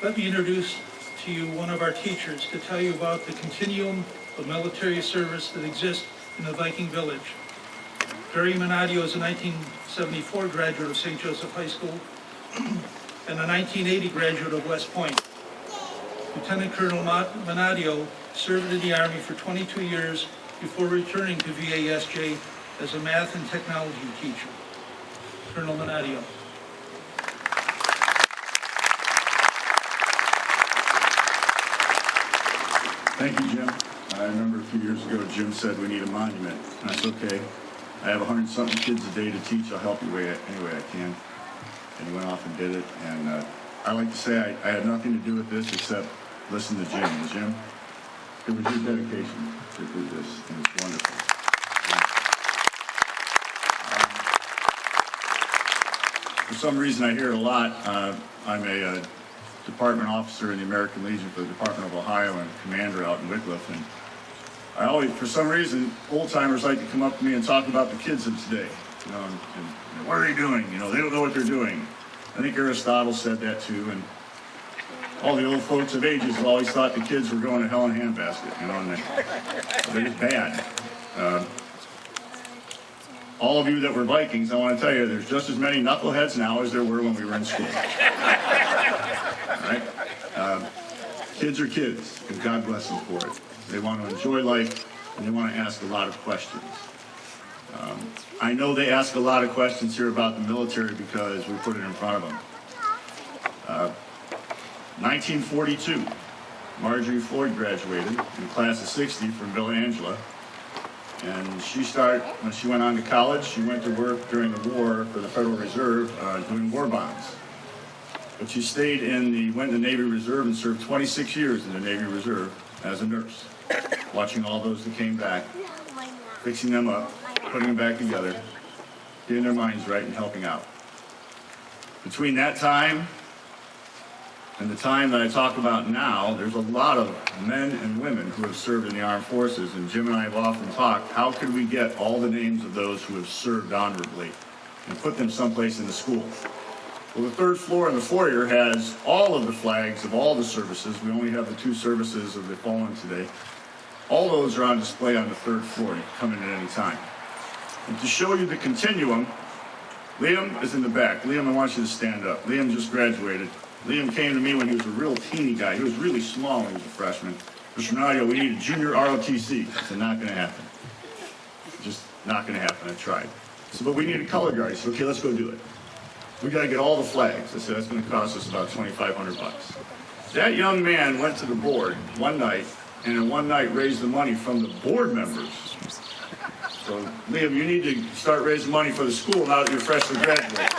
Let me introduce to you one of our teachers to tell you about the continuum of military service that exists in the Viking village. Gary Minadeo is a 1974 graduate of St. Joseph High School and a 1980 graduate of West Point. Lieutenant Colonel Minadeo served in the Army for 22 years before returning to VASJ as a math and technology teacher. Colonel Minadeo. Thank you, Jim. I remember a few years ago, Jim said we need a monument. And that's okay. I have 100-something kids a day to teach. I'll help you any way I can. And he went off and did it. And I like to say I had nothing to do with this except listen to Jim. And Jim, it was your dedication to do this, and it's wonderful. For some reason, I hear it a lot. I'm a department officer in the American Legion for the Department of Ohio and commander out in Wycliffe. And I always, for some reason, old-timers like to come up to me and talk about the kids of today. You know, and what are they doing? You know, they don't know what they're doing. I think Aristotle said that too, and all the old folks of ages have always thought the kids were going to hell in a handbasket, you know, and they're just bad. All of you that were Vikings, I want to tell you, there's just as many knuckleheads now as there were when we were in school. All right? Kids are kids, and God bless them for it. They want to enjoy life, and they want to ask a lot of questions. I know they ask a lot of questions here about the military because we put it in front of them. 1942, Marjorie Floyd graduated in the class of 60 from Villa Angela. And when she went on to college, she went to work during the war for the Federal Reserve doing war bonds. But she went in the Navy Reserve and served 26 years in the Navy Reserve as a nurse, watching all those that came back, fixing them up, putting them back together, getting their minds right and helping out. Between that time and the time that I talk about now, there's a lot of men and women who have served in the armed forces, and Jim and I have often talked, how could we get all the names of those who have served honorably and put them someplace in the school? Well, the third floor in the foyer has all of the flags of all the services. We only have the 2 services of the fallen today. All those are on display on the third floor. You can come in at any time. And to show you the continuum, Liam is in the back. Liam, I want you to stand up. Liam just graduated. Liam came to me when he was a real teeny guy. He was really small when he was a freshman. Mr. Minadeo, we need a junior ROTC. I said, not going to happen. Just not going to happen. I tried. I said, but we need a color guard. He said, okay, let's go do it. We got to get all the flags. I said, that's going to cost us about $2,500. That young man went to the board one night, and in one night raised the money from the board members. So, Liam, you need to start raising money for the school now that you're freshly graduated.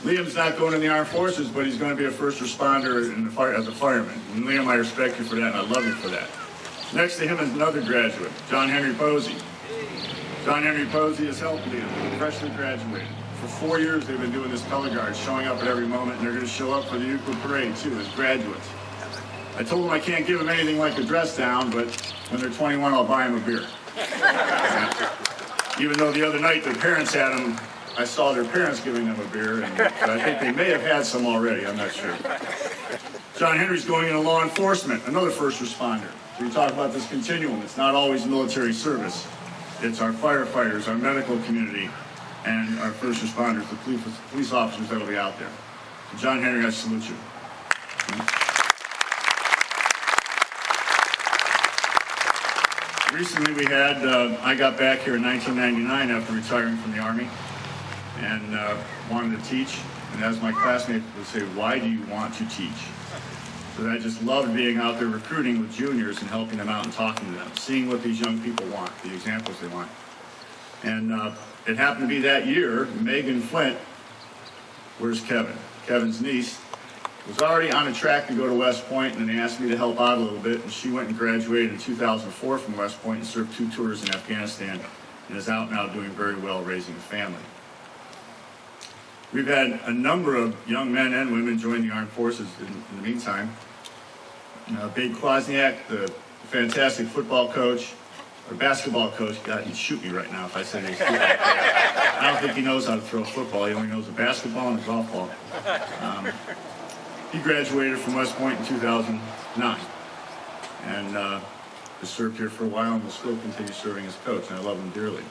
Liam's not going in the armed forces, but he's going to be a first responder as a fireman. And Liam, I respect you for that, and I love you for that. Next to him is another graduate, John Henry Posey. John Henry Posey has helped Liam, freshly graduated. For 4 years they've been doing this color guard, showing up at every moment, and they're going to show up for the Euclid Parade too, as graduates. I told them I can't give them anything like a dress down, but when they're 21, I'll buy them a beer. Even though the other night their parents had them, I saw their parents giving them a beer, and I think they may have had some already, I'm not sure. John Henry's going into law enforcement, another first responder. So you talk about this continuum, it's not always military service. It's our firefighters, our medical community, and our first responders, the police officers that will be out there. So John Henry, I salute you. Recently we had, I got back here in 1999 after retiring from the Army, and wanted to teach. And as my classmates would say, why do you want to teach? So I just loved being out there recruiting with juniors and helping them out and talking to them, seeing what these young people want, the examples they want. And it happened to be that year, Megan Flint, where's Kevin? Kevin's niece, was already on a track to go to West Point, and they asked me to help out a little bit, and she went and graduated in 2004 from West Point and served 2 tours in Afghanistan, and is out now doing very well raising a family. We've had a number of young men and women join the armed forces in the meantime. Babe Kwasniak, the fantastic football coach, our basketball coach, God, he'd shoot me right now if I said he's football player. I don't think he knows how to throw a football. He only knows a basketball and a golf ball. He graduated from West Point in 2009 and has served here for a while and will still continue serving as coach, and I love him dearly.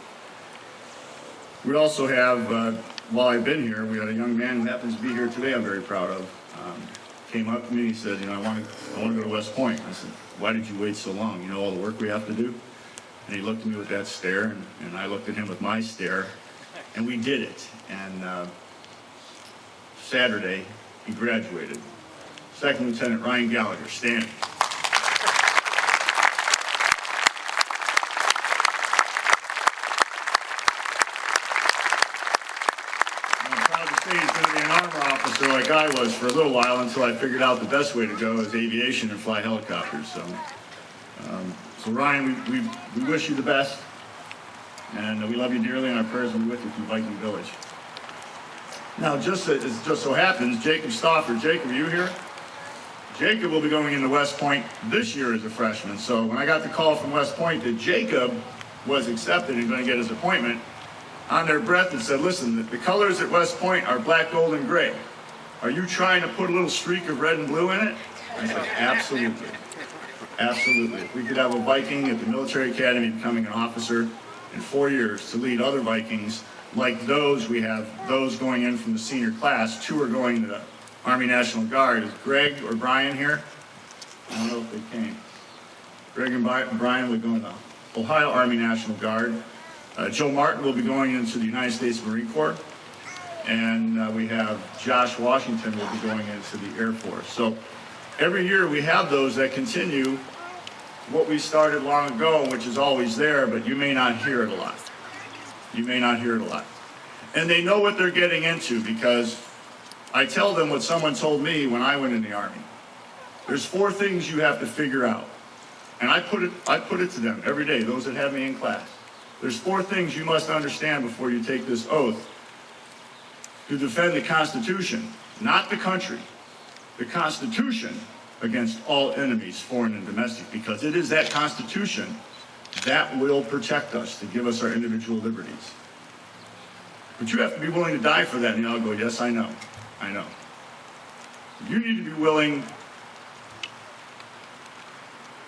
We also have, while I've been here, we had a young man who happens to be here today I'm very proud of. Came up to me and he said, I want to go to West Point. I said, why did you wait so long? You know all the work we have to do? And he looked at me with that stare, and I looked at him with my stare, and we did it. And Saturday, he graduated. Second Lieutenant Ryan Gallagher, stand. He's going to be an armor officer like I was for a little while until I figured out the best way to go is aviation and fly helicopters. So Ryan, we wish you the best, and we love you dearly, and our prayers will be with you through Viking Village. Now, it just so happens, Jacob Stauffer. Jacob, are you here? Jacob will be going into West Point this year as a freshman. So when I got the call from West Point that Jacob was accepted and going to get his appointment, on their breath and said, listen, the colors at West Point are black, gold, and gray. Are you trying to put a little streak of red and blue in it? I said, absolutely. Absolutely. If we could have a Viking at the military academy becoming an officer in 4 years to lead other Vikings like those, we have those going in from the senior class. 2 are going to the Army National Guard. Is Greg or Brian here? I don't know if they came. Greg and Brian would go in the Ohio Army National Guard. Joe Martin will be going into the United States Marine Corps, and we have Josh Washington will be going into the Air Force. So every year we have those that continue what we started long ago, which is always there, but you may not hear it a lot. You may not hear it a lot. And they know what they're getting into because I tell them what someone told me when I went in the Army. There's 4 things you have to figure out. And I put it to them every day, those that have me in class. There's 4 things you must understand before you take this oath to defend the Constitution, not the country, the Constitution against all enemies, foreign and domestic, because it is that Constitution that will protect us, to give us our individual liberties. But you have to be willing to die for that, and I'll go, yes, I know. You need to be willing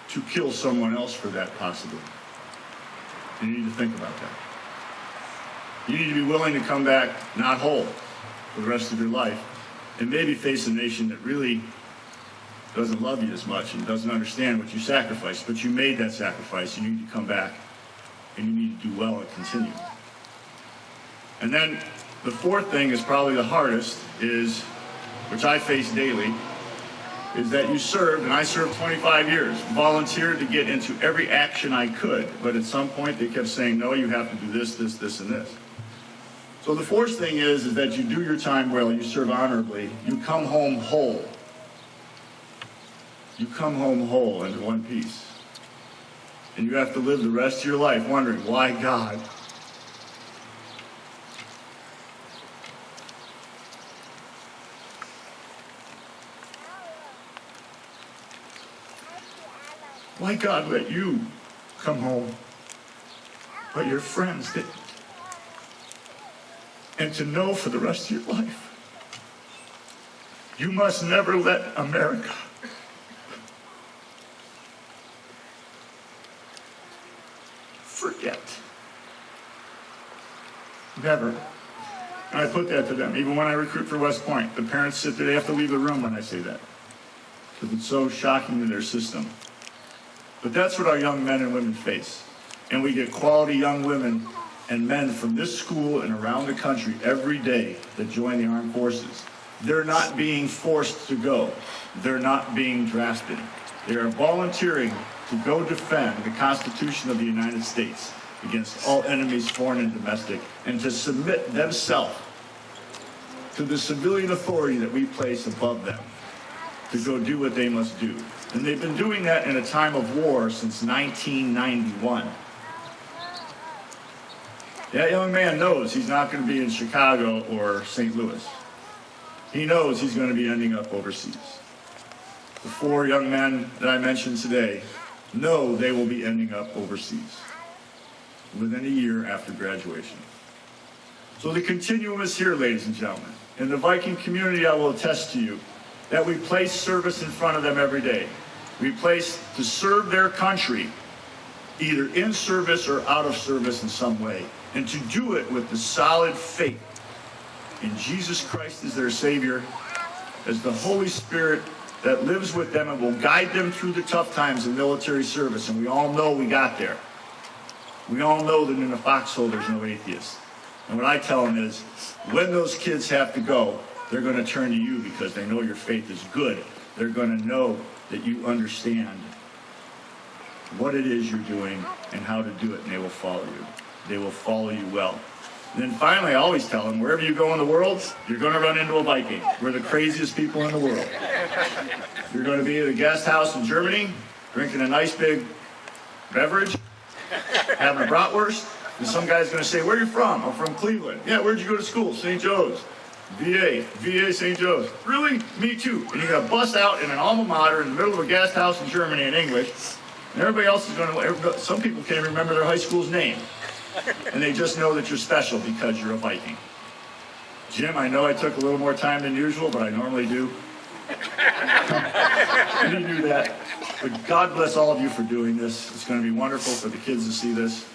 to kill someone else for that possibility. You need to think about that. You need to be willing to come back not whole for the rest of your life and maybe face a nation that really doesn't love you as much and doesn't understand what you sacrificed, but you made that sacrifice. You need to come back and you need to do well and continue. And then the 4th thing is probably the hardest, is, which I face daily, is that you served, and I served 25 years, volunteered to get into every action I could, but at some point they kept saying, no, you have to do this, this, this, and this. So the 4th thing is that you do your time well, you serve honorably, you come home whole. You come home whole and in one piece. And you have to live the rest of your life wondering, why God? Why God let you come home, but your friends didn't? And to know for the rest of your life, you must never let America forget. Never. And I put that to them, even when I recruit for West Point. The parents sit there, they have to leave the room when I say that, because it's so shocking to their system. But that's what our young men and women face. And we get quality young women and men from this school and around the country every day that join the armed forces. They're not being forced to go. They're not being drafted. They are volunteering to go defend the Constitution of the United States against all enemies, foreign and domestic, and to submit themselves to the civilian authority that we place above them to go do what they must do. And they've been doing that in a time of war since 1991. That young man knows he's not going to be in Chicago or St. Louis. He knows he's going to be ending up overseas. The 4 young men that I mentioned today know they will be ending up overseas. within a year after graduation. So the continuum is here, ladies and gentlemen. In the Viking community, I will attest to you that we place service in front of them every day. We place to serve their country, either in service or out of service in some way, and to do it with the solid faith in Jesus Christ as their Savior, as the Holy Spirit that lives with them and will guide them through the tough times in military service. And we all know we got there. We all know that in the foxhole there's no atheists. And what I tell them is, when those kids have to go, they're going to turn to you because they know your faith is good. They're going to know that you understand what it is you're doing and how to do it, and they will follow you. They will follow you well. And then finally, I always tell them, wherever you go in the world, you're going to run into a Viking. We're the craziest people in the world. You're going to be at a guest house in Germany, drinking a nice big beverage, having a bratwurst, and some guy's going to say, where are you from? I'm from Cleveland. Yeah, where'd you go to school? St. Joe's. VA, St. Joe's. Really? Me too. And you're going to bust out in an alma mater in the middle of a guest house in Germany in English, and everybody else is going to, some people can't remember their high school's name. And they just know that you're special because you're a Viking. Jim, I know I took a little more time than usual, but I normally do. You knew that. But God bless all of you for doing this. It's going to be wonderful for the kids to see this.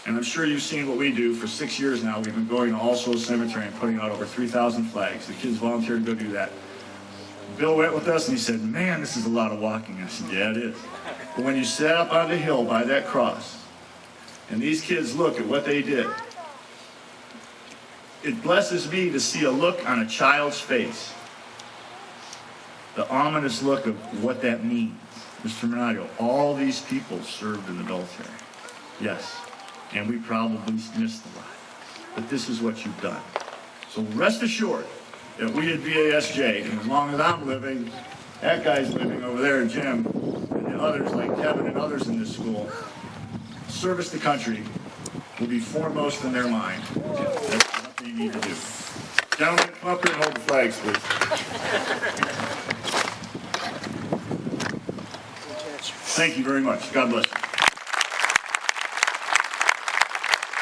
And I'm sure you've seen what we do. For 6 years now, we've been going to All Souls Cemetery and putting out over 3,000 flags. The kids volunteered to go do that. Bill went with us and he said, man, this is a lot of walking. I said, yeah, it is. But when you sat up on the hill by that cross, and these kids look at what they did, it blesses me to see a look on a child's face. The ominous look of what that means. Mr. Minadeo, all these people served in the military. Yes, and we probably missed a lot. But this is what you've done. So rest assured that we at VASJ, and as long as I'm living, that guy's living over there, Jim, and the others like Kevin and others in this school, service to country will be foremost in their mind. That's what they need to do. Gentlemen, come up here and hold the flags, please. Thank you very much. God bless you.